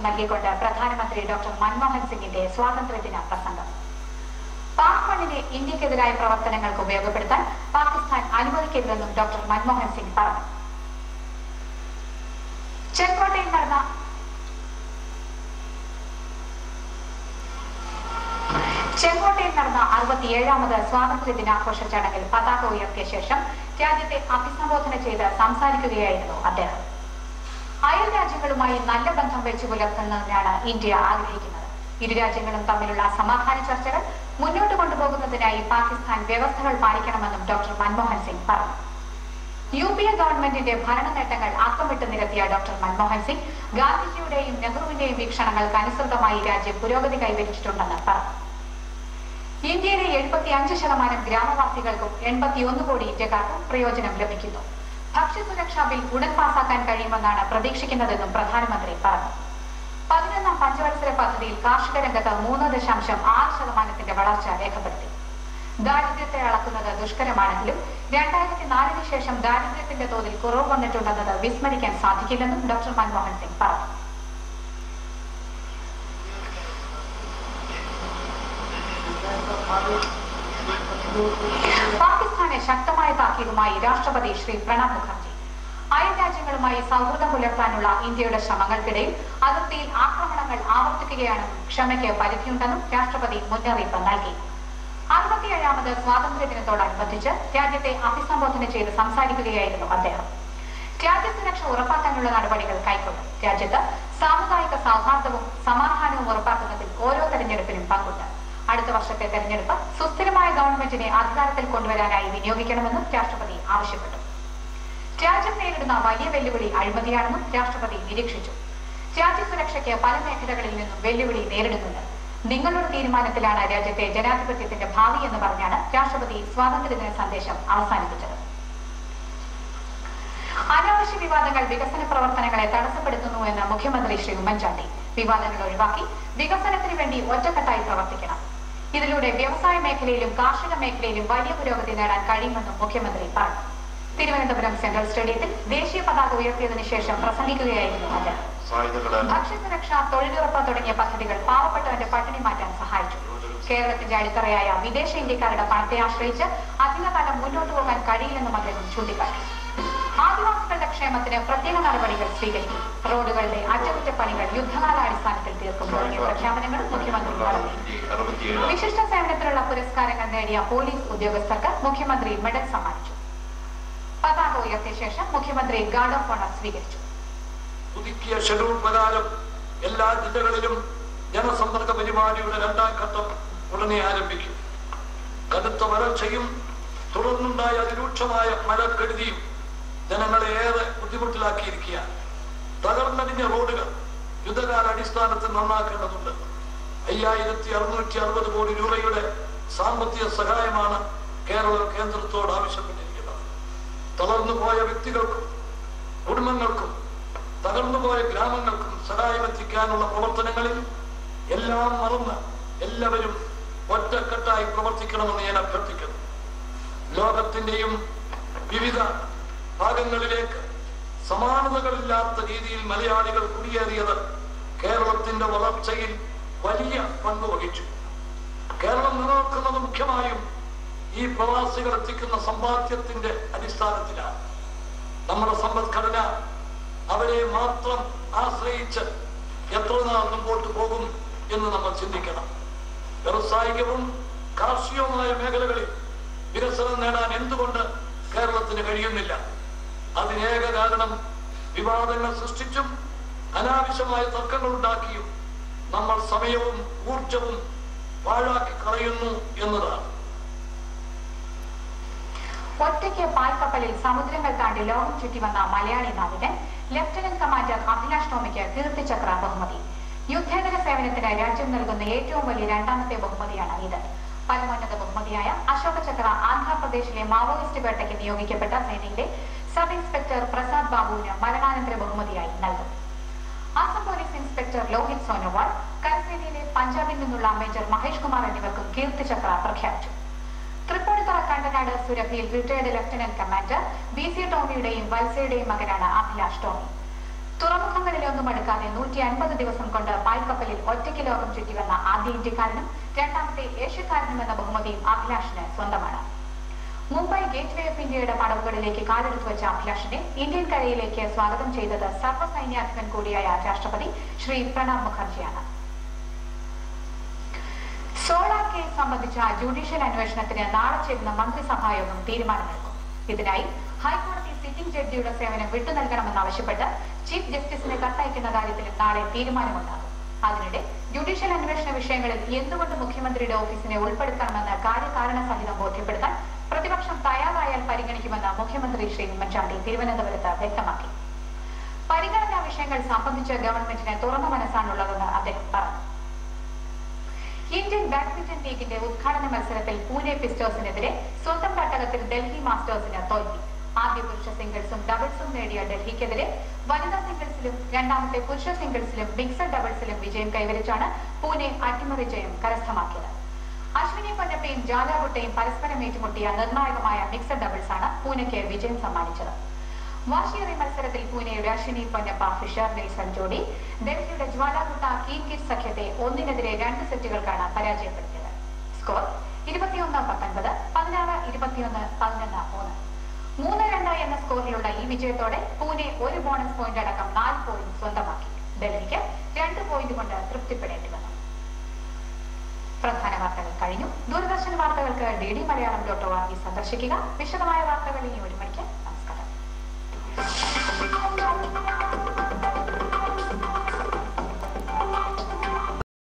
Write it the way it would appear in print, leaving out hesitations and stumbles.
നൽകിക്കൊണ്ട് പ്രധാനമന്ത്രി ഡോക്ടർ മൻമോഹൻ സിംഗിന്റെ സ്വാതന്ത്ര്യദിന പ്രസംഗം. പാക് മണ്ണിനെ ഇന്ത്യക്കെതിരായ പ്രവർത്തനങ്ങൾക്ക് ഉപയോഗപ്പെടുത്താൻ പാകിസ്ഥാൻ അനുവദിക്കരുതെന്നും ഡോക്ടർ മൻമോഹൻ സിംഗ് പറഞ്ഞു. ചെങ്കോട്ടയിൽ നടന്ന 67ാമത് സ്വാതന്ത്ര്യ ദിനാഘോഷ ചടങ്ങിൽ പതാക ഉയർത്തിയ ശേഷം രാജ്യത്തെ അഭിസംബോധന ചെയ്ത് സംസാരിക്കുകയായിരുന്നു അദ്ദേഹം. അയൽ രാജ്യങ്ങളുമായി നല്ല ബന്ധം വെച്ചു പുലർത്തുന്നതിനാണ് ഇന്ത്യ ആഗ്രഹിക്കുന്നത്. ഇരു രാജ്യങ്ങളും തമ്മിലുള്ള സമാധാന ചർച്ചകൾ മുന്നോട്ട് കൊണ്ടുപോകുന്നതിനായി പാകിസ്ഥാൻ വ്യവസ്ഥകൾ പാലിക്കണമെന്നും ഡോക്ടർ മൻമോഹൻ സിംഗ് പറഞ്ഞു. UPA ഗവൺമെന്റിന്റെ ഭരണ നേട്ടങ്ങൾ അക്കമിട്ട് നിരത്തിയ ഡോക്ടർ മൻമോഹൻ സിംഗ് ഗാന്ധിജിയുടെയും നെഹ്റുവിന്റെയും വീക്ഷണങ്ങൾക്ക് അനുസൃതമായി രാജ്യം പുരോഗതി കൈവരിച്ചിട്ടുണ്ടെന്ന് പറഞ്ഞു. ഇന്ത്യയിലെ 75% ഗ്രാമവാസികൾക്കും 81 കോടി ഇന്ത്യക്കാർക്കും പ്രയോജനം ലഭിക്കുന്നു. ഭക്ഷ്യസുരക്ഷാ ബിൽ ഉടൻ പാസാക്കാൻ കഴിയുമെന്നാണ് പ്രതീക്ഷിക്കുന്നതെന്നും പ്രധാനമന്ത്രി പറഞ്ഞു. 11ാം പഞ്ചവത്സര പദ്ധതിയിൽ കാർഷിക രംഗത്ത് 3.6% വളർച്ച രേഖപ്പെടുത്തി. ദാരിദ്ര്യത്തെ അളക്കുന്നത് ദുഷ്കരമാണെങ്കിലും 2004 ശേഷം ദാരിദ്ര്യത്തിന്റെ തോതിൽ കുറവ് വന്നിട്ടുണ്ടെന്നത് വിസ്മരിക്കാൻ സാധിക്കില്ലെന്നും ഡോക്ടർ മൻമോഹൻ സിംഗ് പറഞ്ഞു. പാകിസ്ഥാനെ ശക്തമായ താക്കീതുമായി രാഷ്ട്രപതി ശ്രീ പ്രണബ് മുഖർജി. അയൽ രാജ്യങ്ങളുമായി സൗഹൃദം പുലർത്താനുള്ള ഇന്ത്യയുടെ ശ്രമങ്ങൾക്കിടയിൽ അതിർത്തിയിൽ ആക്രമണങ്ങൾ ആവർത്തിക്കുകയാണെന്നും ക്ഷമയ്ക്ക് പരിധിയുണ്ടെന്നും രാഷ്ട്രപതി മുന്നറിയിപ്പ് നൽകി. 67ാമത് സ്വാതന്ത്ര്യ ദിനത്തോടനുബന്ധിച്ച് രാജ്യത്തെ അഭിസംബോധന ചെയ്ത് സംസാരിക്കുകയായിരുന്നു അദ്ദേഹം. രാജ്യസുരക്ഷ ഉറപ്പാക്കാനുള്ള നടപടികൾ കൈക്കൊള്ളും. രാജ്യത്ത് സാമുദായിക സൗഹാർദ്ദവും സമാധാനവും ഉറപ്പാക്കുന്നതിൽ ഓരോ തെരഞ്ഞെടുപ്പിനും പങ്കുണ്ട്. അടുത്ത വർഷത്തെ തെരഞ്ഞെടുപ്പ് സുസ്ഥിരമായ ഗവൺമെന്റിനെ അധികാരത്തിൽ കൊണ്ടുവരാനായി വിനിയോഗിക്കണമെന്നും രാഷ്ട്രപതി ആവശ്യപ്പെട്ടു. രാജ്യം നേരിടുന്ന വലിയ വെല്ലുവിളി അഴിമതിയാണെന്നും രാഷ്ട്രപതി നിരീക്ഷിച്ചു. രാജ്യസുരക്ഷയ്ക്ക് പല മേഖലകളിൽ നിന്നും വെല്ലുവിളി നേരിടുന്നുണ്ട്. നിങ്ങളുടെ തീരുമാനത്തിലാണ് രാജ്യത്തെ ജനാധിപത്യത്തിന്റെ ഭാവി എന്ന് പറഞ്ഞാണ് രാഷ്ട്രപതി സ്വാതന്ത്ര്യദിന സന്ദേശം അവസാനിപ്പിച്ചത്. അനാവശ്യ വിവാദങ്ങൾ വികസന പ്രവർത്തനങ്ങളെ തടസ്സപ്പെടുത്തുന്നുവെന്ന് മുഖ്യമന്ത്രി ശ്രീ ഉമ്മൻചാണ്ടി. വിവാദങ്ങൾ ഒഴിവാക്കി വികസനത്തിന് വേണ്ടി ഒറ്റക്കെട്ടായി പ്രവർത്തിക്കണം. ഇതിലൂടെ വ്യവസായ മേഖലയിലും കാർഷിക മേഖലയിലും വലിയ പുരോഗതി നേടാൻ കഴിയുമെന്നും മുഖ്യമന്ത്രി പറഞ്ഞു. തിരുവനന്തപുരം സെൻട്രൽ സ്റ്റേഡിയത്തിൽ ദേശീയ പതാക ഉയർത്തിയതിനു ശേഷം പ്രസംഗിക്കുകയായിരുന്നു അദ്ദേഹം. ഭക്ഷ്യസുരക്ഷ, തൊഴിലുറപ്പ് തുടങ്ങിയ പദ്ധതികൾ പാവപ്പെട്ടവന്റെ പട്ടിണി മാറ്റാൻ സഹായിച്ചു. കേരളത്തിന്റെ അടിത്തറയായ വിദേശ ഇന്ത്യക്കാരുടെ പണത്തെ ആശ്രയിച്ച് അധികകാലം മുന്നോട്ടു പോകാൻ കഴിയില്ലെന്നും അദ്ദേഹം ചൂണ്ടിക്കാട്ടി. ആദിവാസികളുടെ ക്ഷേമത്തിന് പ്രത്യേക നടപടികൾ സ്വീകരിക്കും. റോഡുകളുടെ അറ്റകുറ്റപ്പണികൾ യുദ്ധകാലാടിസ്ഥാനത്തിൽ തീർക്കും തുടങ്ങിയ പ്രഖ്യാപനങ്ങളും മുഖ്യമന്ത്രി നടത്തി. വിശിഷ്ട സേവനത്തിനുള്ള പുരസ്കാരങ്ങൾ നേടിയ പോലീസ് ഉദ്യോഗസ്ഥർക്ക് മുഖ്യമന്ത്രി മെഡൽ സമ്മാനിച്ചു. പതാക ഉയർത്തിയ ശേഷം മുഖ്യമന്ത്രി ഗാർഡ് ഓഫ് ഓണർ സ്വീകരിച്ചു. പുതുക്കിയ ഷെഡ്യൂൾ പ്രകാരം എല്ലാ ജില്ലകളിലും ജനസമ്പർക്ക പരിപാടിയുടെ 2ാം ഘട്ടം ഉടനെ ആരംഭിക്കും. കടുത്ത വരൾച്ചയും തുടർന്നുണ്ടായ അതിരൂക്ഷമായ മഴക്കെടുതിയും ജനങ്ങളെ ഏറെ ബുദ്ധിമുട്ടിലാക്കിയിരിക്കുകയാണ്. തകർന്നടിഞ്ഞ റോഡുകൾ യുദ്ധകാലാടിസ്ഥാനത്തിൽ നന്നാക്കേണ്ടതുണ്ട്. 5660 കോടി രൂപയുടെ സാമ്പത്തിക സഹായമാണ് കേരളം കേന്ദ്രത്തോട് ആവശ്യപ്പെട്ടിരിക്കുന്നത്. തളർന്നുപോയ വ്യക്തികൾക്കും കുടുംബങ്ങൾക്കും തകർന്നുപോയ ഗ്രാമങ്ങൾക്കും സഹായമെത്തിക്കാനുള്ള പ്രവർത്തനങ്ങളിൽ എല്ലാം മറന്ന് എല്ലാവരും ഒറ്റക്കെട്ടായി പ്രവർത്തിക്കണമെന്ന് ഞാൻ അഭ്യർത്ഥിക്കുന്നു. ലോകത്തിന്റെയും വിവിധ ഭാഗങ്ങളിലേക്ക് സമാനതകളില്ലാത്ത രീതിയിൽ മലയാളികൾ കുടിയേറിയത് കേരളത്തിന്റെ വളർച്ചയിൽ വലിയ പങ്ക് വഹിച്ചു. കേരളം നിലനിൽക്കുന്നത് മുഖ്യമായും ഈ പ്രവാസികൾ എത്തിക്കുന്ന സമ്പാദ്യത്തിന്റെ അടിസ്ഥാനത്തിലാണ്. നമ്മുടെ സമ്പദ്ഘടന അവരെ മാത്രം ആശ്രയിച്ച് എത്ര നാൾ മുമ്പോട്ട് പോകും എന്ന് നമ്മൾ ചിന്തിക്കണം. വ്യവസായികവും കാർഷികവുമായ മേഖലകളിൽ വികസനം നേടാൻ എന്തുകൊണ്ട് കേരളത്തിന് കഴിയുന്നില്ല? അതിനേക കാരണം വിവാദങ്ങൾ സൃഷ്ടിച്ചും അനാവശ്യമായ തർക്കങ്ങൾ ഉണ്ടാക്കിയും നമ്മൾ സമയവും ഊർജവും പാഴാക്കി കളയുന്നു എന്നതാണ്. ഒറ്റയ്ക്ക് പാൽക്കപ്പലിൽ സമുദ്രങ്ങൾ താണ്ടി ലോകം ചുറ്റി വന്ന മലയാളി നാവികൻ ലഫ്റ്റനന്റ് കമാൻഡർ അഭിലാഷ് ടോമിക്ക് കീർത്തിചക്ര ബഹുമതി. യുദ്ധേതര സേവനത്തിന് രാജ്യം നൽകുന്ന ഏറ്റവും വലിയ 2ാമത്തെ ബഹുമതിയാണ് ഇത്. പരമോന്നത ബഹുമതിയായ അശോക ചക്ര ആന്ധ്രാപ്രദേശിലെ മാവോയിസ്റ്റ് വേട്ടയ്ക്ക് നിയോഗിക്കപ്പെട്ട സേനയിലെ സബ് ഇൻസ്പെക്ടർ പ്രസാദ് ബാബുവിന് മരണാനന്തര ബഹുമതിയായി നൽകും. ആസം പോലീസ് ഇൻസ്പെക്ടർ ലോഹിത് സോനോവാൾ, കരസേനയിലെ പഞ്ചാബിൽ നിന്നുള്ള മേജർ മഹേഷ് കുമാർ എന്നിവർക്കും കീർത്തിചക്ര പ്രഖ്യാപിച്ചു. തൃപ്പൂണിത്തുറ കണ്ടനാട് സുരഭിയിൽ റിട്ടയർഡ് ലഫ്റ്റനന്റ് കമാൻഡർ BC ടോമിയുടെയും വത്സയുടെയും മകനാണ് അഭിലാഷ് ടോമി. തുറമുഖം അസുഖങ്ങളിലൊന്നും അടുക്കാതെ 150 ദിവസം കൊണ്ട് പായ്ക്കപ്പലിൽ ഒറ്റയ്ക്ക് ലോകം ചുറ്റിവന്ന ആദ്യ ഇന്ത്യക്കാരനും രണ്ടാമത്തെ ഏഷ്യക്കാരനും എന്ന ബഹുമതിയും അഭിലാഷിന് സ്വന്തമാണ്. മുംബൈ ഗേറ്റ് വേ ഓഫ് ഇന്ത്യയുടെ പടവുകളിലേക്ക് കാലെടുത്തു വെച്ച അഭിലാഷിനെ ഇന്ത്യൻ കരയിലേക്ക് സ്വാഗതം ചെയ്തത് സർവ്വസൈന്യാധിപൻ കൂടിയായ രാഷ്ട്രപതി ശ്രീ പ്രണബ് മുഖർജിയാണ്. സോളാർ കേസ് സംബന്ധിച്ച ജുഡീഷ്യൽ അന്വേഷണത്തിന് നാളെ ചേരുന്ന മന്ത്രിസഭായോഗം തീരുമാനമെടുക്കും. ഇതിനായി ഹൈക്കോടതി സിറ്റിംഗ് ജഡ്ജിയുടെ സേവനം വിട്ടുനൽകണമെന്നാവശ്യപ്പെട്ട് ചീഫ് ജസ്റ്റിസിന് കത്തയക്കുന്ന കാര്യത്തിലും നാളെ തീരുമാനമുണ്ടാകും. അതിനിടെ ജുഡീഷ്യൽ അന്വേഷണ വിഷയങ്ങളിൽ എന്തുകൊണ്ട് മുഖ്യമന്ത്രിയുടെ ഓഫീസിനെ ഉൾപ്പെടുത്തണമെന്ന് കാര്യകാരണ സഹിതം ബോധ്യപ്പെടുത്താൻ പ്രതിപക്ഷം തയ്യാറായാൽ പരിഗണിക്കുമെന്ന് മുഖ്യമന്ത്രി ശ്രീ ഉമ്മൻചാണ്ടി തിരുവനന്തപുരത്ത് വ്യക്തമാക്കി. പരിഗണനാ വിഷയങ്ങൾ സംബന്ധിച്ച് ഗവൺമെന്റിന് തുറന്ന മനസ്സാണുള്ളതെന്ന് അദ്ദേഹം പറഞ്ഞു. ഇന്ത്യൻ ബാഡ്മിന്റൺ ലീഗിന്റെ ഉദ്ഘാടന മത്സരത്തിൽ പൂനെ പിസ്റ്റേഴ്സിനെതിരെ സ്വന്തം തട്ടകത്തിൽ ഡൽഹി മാസ്റ്റേഴ്സിന് തോൽവി. ആദ്യ പുരുഷ സിംഗിൾസും ഡബിൾസും നേടിയ ഡൽഹിക്കെതിരെ വനിതാ സിംഗിൾസിലും രണ്ടാമത്തെ പുരുഷ സിംഗിൾസിലും മിക്സഡ് ഡബിൾസിലും വിജയം കൈവരിച്ചാണ് പൂനെ അട്ടിമറി ജയം കരസ്ഥമാക്കിയത്. അശ്വിനി പൊന്നപ്പയും ജാലാഗുട്ടയും പരസ്പരം ഏറ്റുമുട്ടിയ നിർണായകമായ മിക്സഡ് ഡബിൾസാണ് പൂനെക്ക് വിജയം സമ്മാനിച്ചത്. വാശിയേറിയ മത്സരത്തിൽ പൂനെയുടെ അശ്വിനി പൊന്നപ്പ ഫിഷർ നെൽസൺ ജോഡി ഡൽഹിയുടെ ജ്വാലാഗുട്ട കീൻകിറ്റ് സഖ്യത്തെ 1-2 സെറ്റുകൾക്കാണ് പരാജയപ്പെടുത്തിയത്. സ്കോർ 21-19, 16-21, 11-3. 3-2 എന്ന സ്കോറിലുള്ള ഈ വിജയത്തോടെ പൂനെ ഒരു ബോണസ് പോയിന്റ് അടക്കം 4 പോയിന്റ് സ്വന്തമാക്കി. ഡൽഹിക്ക് 2 പോയിന്റ് കൊണ്ട് തൃപ്തിപ്പെടേണ്ടി വന്നു. പ്രധാന വാർത്തകൾ കഴിഞ്ഞു. ദൂരദർശൻ വാർത്തകൾക്ക് DD Malayalam.org സന്ദർശിക്കുക. വിശദമായ വാർത്തകൾ ഇനി 1 മണിക്ക്. നമസ്കാരം.